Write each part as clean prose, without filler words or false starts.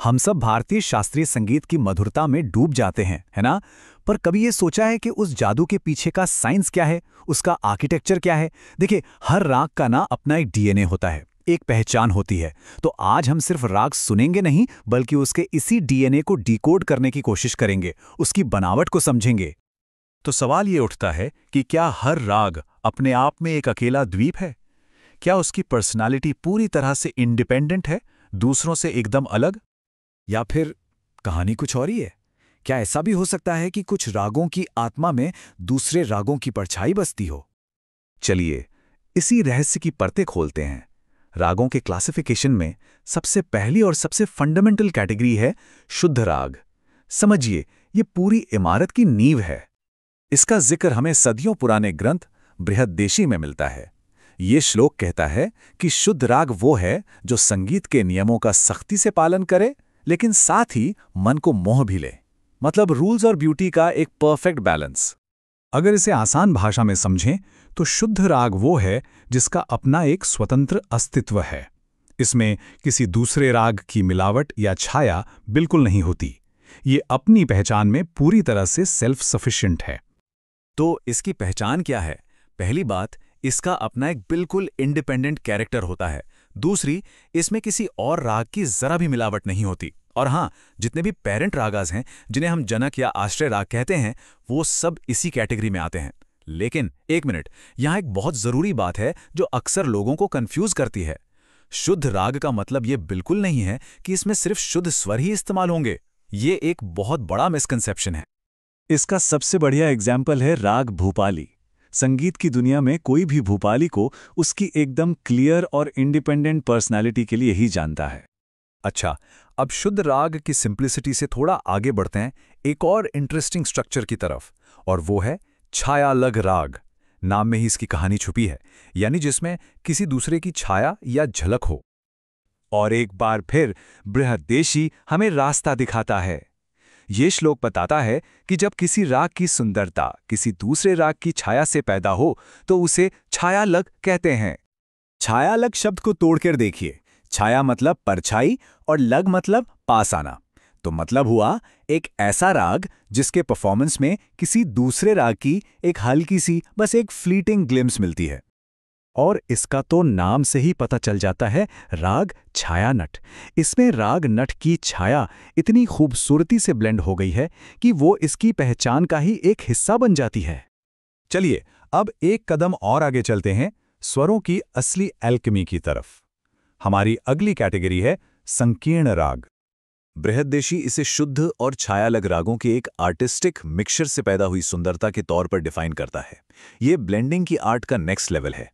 हम सब भारतीय शास्त्रीय संगीत की मधुरता में डूब जाते हैं, है ना? पर कभी ये सोचा है कि उस जादू के पीछे का साइंस क्या है, उसका आर्किटेक्चर क्या है? देखिए, हर राग का ना अपना एक डीएनए होता है, एक पहचान होती है। तो आज हम सिर्फ राग सुनेंगे नहीं, बल्कि उसके इसी डीएनए को डिकोड करने की कोशिश करेंगे, उसकी बनावट को समझेंगे। तो सवाल ये उठता है कि क्या हर राग अपने आप में एक अकेला द्वीप है? क्या उसकी पर्सनालिटी पूरी तरह से इंडिपेंडेंट है, दूसरों से एकदम अलग? या फिर कहानी कुछ और ही है? क्या ऐसा भी हो सकता है कि कुछ रागों की आत्मा में दूसरे रागों की परछाई बसती हो? चलिए, इसी रहस्य की परतें खोलते हैं। रागों के क्लासिफिकेशन में सबसे पहली और सबसे फंडामेंटल कैटेगरी है शुद्ध राग। समझिए, ये पूरी इमारत की नींव है। इसका जिक्र हमें सदियों पुराने ग्रंथ बृहद्देशी में मिलता है। ये श्लोक कहता है कि शुद्ध राग वो है जो संगीत के नियमों का सख्ती से पालन करे, लेकिन साथ ही मन को मोह भी ले। मतलब रूल्स और ब्यूटी का एक परफेक्ट बैलेंस। अगर इसे आसान भाषा में समझें तो शुद्ध राग वो है जिसका अपना एक स्वतंत्र अस्तित्व है। इसमें किसी दूसरे राग की मिलावट या छाया बिल्कुल नहीं होती। ये अपनी पहचान में पूरी तरह से सेल्फ सफिशिएंट है। तो इसकी पहचान क्या है? पहली बात, इसका अपना एक बिल्कुल इंडिपेंडेंट कैरेक्टर होता है। दूसरी, इसमें किसी और राग की जरा भी मिलावट नहीं होती। और हाँ, जितने भी पेरेंट रागास हैं, जिन्हें हम जनक या आश्रय राग कहते हैं, वो सब इसी कैटेगरी में आते हैं। लेकिन एक मिनट, यहाँ एक बहुत जरूरी बात है जो अक्सर लोगों को कंफ्यूज करती है। शुद्ध राग का मतलब ये बिल्कुल नहीं है कि इसमें सिर्फ शुद्ध स्वर ही इस्तेमाल होंगे। ये एक बहुत बड़ा मिसकंसेप्शन है। इसका सबसे बढ़िया एग्जाम्पल है राग भूपाली। संगीत की दुनिया में कोई भी भूपाली को उसकी एकदम क्लियर और इंडिपेंडेंट पर्सनालिटी के लिए ही जानता है। अच्छा, अब शुद्ध राग की सिंप्लिसिटी से थोड़ा आगे बढ़ते हैं एक और इंटरेस्टिंग स्ट्रक्चर की तरफ, और वो है छायालग राग। नाम में ही इसकी कहानी छुपी है, यानी जिसमें किसी दूसरे की छाया या झलक हो। और एक बार फिर बृहद्देशी हमें रास्ता दिखाता है। ये श्लोक बताता है कि जब किसी राग की सुंदरता किसी दूसरे राग की छाया से पैदा हो तो उसे छायालग कहते हैं। छायालग शब्द को तोड़कर देखिए। छाया मतलब परछाई और लग मतलब पास आना। तो मतलब हुआ एक ऐसा राग जिसके परफॉर्मेंस में किसी दूसरे राग की एक हल्की सी, बस एक फ्लीटिंग ग्लिम्स मिलती है। और इसका तो नाम से ही पता चल जाता है, राग छाया नट। इसमें राग नट की छाया इतनी खूबसूरती से ब्लेंड हो गई है कि वो इसकी पहचान का ही एक हिस्सा बन जाती है। चलिए, अब एक कदम और आगे चलते हैं स्वरों की असली एल्केमी की तरफ। हमारी अगली कैटेगरी है संकीर्ण राग। बृहद्देशी इसे शुद्ध और छायालग रागों के एक आर्टिस्टिक मिक्सचर से पैदा हुई सुंदरता के तौर पर डिफाइन करता है। ये ब्लेंडिंग की आर्ट का नेक्स्ट लेवल है।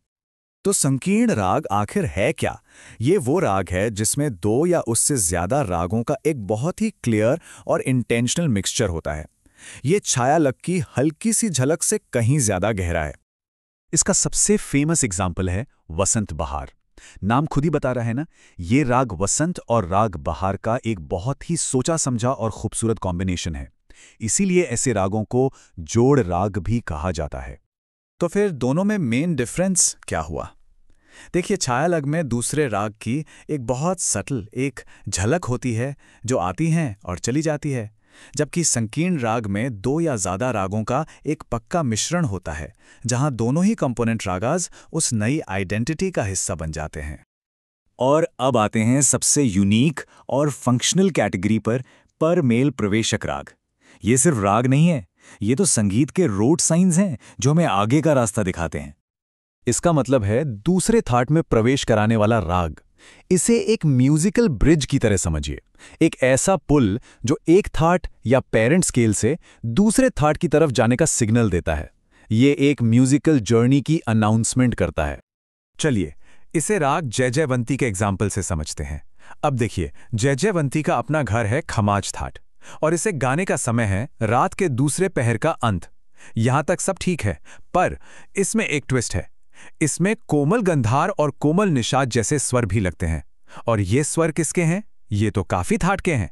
तो संकीर्ण राग आखिर है क्या? ये वो राग है जिसमें दो या उससे ज्यादा रागों का एक बहुत ही क्लियर और इंटेंशनल मिक्सचर होता है। ये छायालग की हल्की सी झलक से कहीं ज्यादा गहरा है। इसका सबसे फेमस एग्जाम्पल है वसंत बहार। नाम खुद ही बता रहा है ना, ये राग वसंत और राग बहार का एक बहुत ही सोचा समझा और खूबसूरत कॉम्बिनेशन है। इसीलिए ऐसे रागों को जोड़ राग भी कहा जाता है। तो फिर दोनों में मेन डिफरेंस क्या हुआ? देखिए, छायालग में दूसरे राग की एक बहुत सटल एक झलक होती है जो आती है और चली जाती है, जबकि संकीर्ण राग में दो या ज्यादा रागों का एक पक्का मिश्रण होता है, जहां दोनों ही कंपोनेंट रागास उस नई आइडेंटिटी का हिस्सा बन जाते हैं। और अब आते हैं सबसे यूनिक और फंक्शनल कैटेगरी पर मेल प्रवेशक राग। ये सिर्फ राग नहीं है, ये तो संगीत के रोड साइंस हैं जो हमें आगे का रास्ता दिखाते हैं। इसका मतलब है दूसरे थाट में प्रवेश कराने वाला राग। इसे एक म्यूजिकल ब्रिज की तरह समझिए, एक ऐसा पुल जो एक थाट या पेरेंट स्केल से दूसरे थाट की तरफ जाने का सिग्नल देता है। ये एक म्यूजिकल जर्नी की अनाउंसमेंट करता है। चलिए, इसे राग जयजयवंती के एग्जाम्पल से समझते हैं। अब देखिए, जयजयवंती का अपना घर है खमाज थाट, और इसे गाने का समय है रात के दूसरे पहर का अंत। यहां तक सब ठीक है, पर इसमें एक ट्विस्ट है। इसमें कोमल गंधार और कोमल निषाद जैसे स्वर भी लगते हैं। और ये स्वर किसके हैं? ये तो काफी थाट के हैं।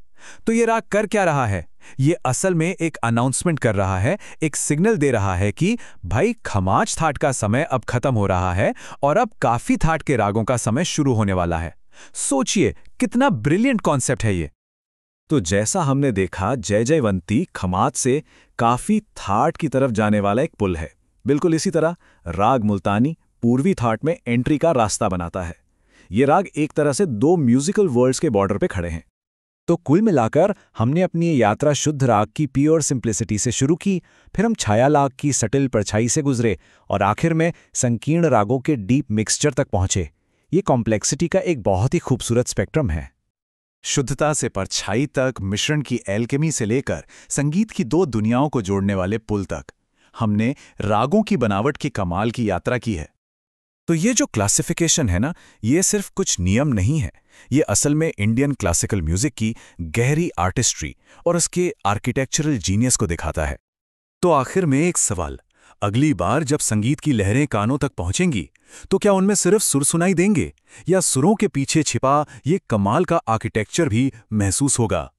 तो ये राग कर क्या रहा है? ये असल में एक अनाउंसमेंट कर रहा है, एक सिग्नल दे रहा है कि भाई, खमाज थाट का समय अब खत्म हो रहा है और अब काफी थाट के रागों का समय शुरू होने वाला है। सोचिए, कितना ब्रिलियंट कॉन्सेप्ट है ये। तो जैसा हमने देखा, जय जयवंती खमात से काफी थाट की तरफ जाने वाला एक पुल है। बिल्कुल इसी तरह राग मुल्तानी पूर्वी थाट में एंट्री का रास्ता बनाता है। ये राग एक तरह से दो म्यूजिकल वर्ल्ड्स के बॉर्डर पे खड़े हैं। तो कुल मिलाकर हमने अपनी ये यात्रा शुद्ध राग की प्योर सिंप्लिसिटी से शुरू की, फिर हम छाया राग की सटिल परछाई से गुजरे और आखिर में संकीर्ण रागों के डीप मिक्सचर तक पहुंचे। ये कॉम्प्लेक्सिटी का एक बहुत ही खूबसूरत स्पेक्ट्रम है। शुद्धता से परछाई तक, मिश्रण की एल्केमी से लेकर संगीत की दो दुनियाओं को जोड़ने वाले पुल तक, हमने रागों की बनावट की कमाल की यात्रा की है। तो ये जो क्लासिफिकेशन है ना, ये सिर्फ कुछ नियम नहीं है। ये असल में इंडियन क्लासिकल म्यूजिक की गहरी आर्टिस्ट्री और उसके आर्किटेक्चरल जीनियस को दिखाता है। तो आखिर में एक सवाल, अगली बार जब संगीत की लहरें कानों तक पहुंचेंगी तो क्या उनमें सिर्फ सुर सुनाई देंगे, या सुरों के पीछे छिपा ये कमाल का आर्किटेक्चर भी महसूस होगा?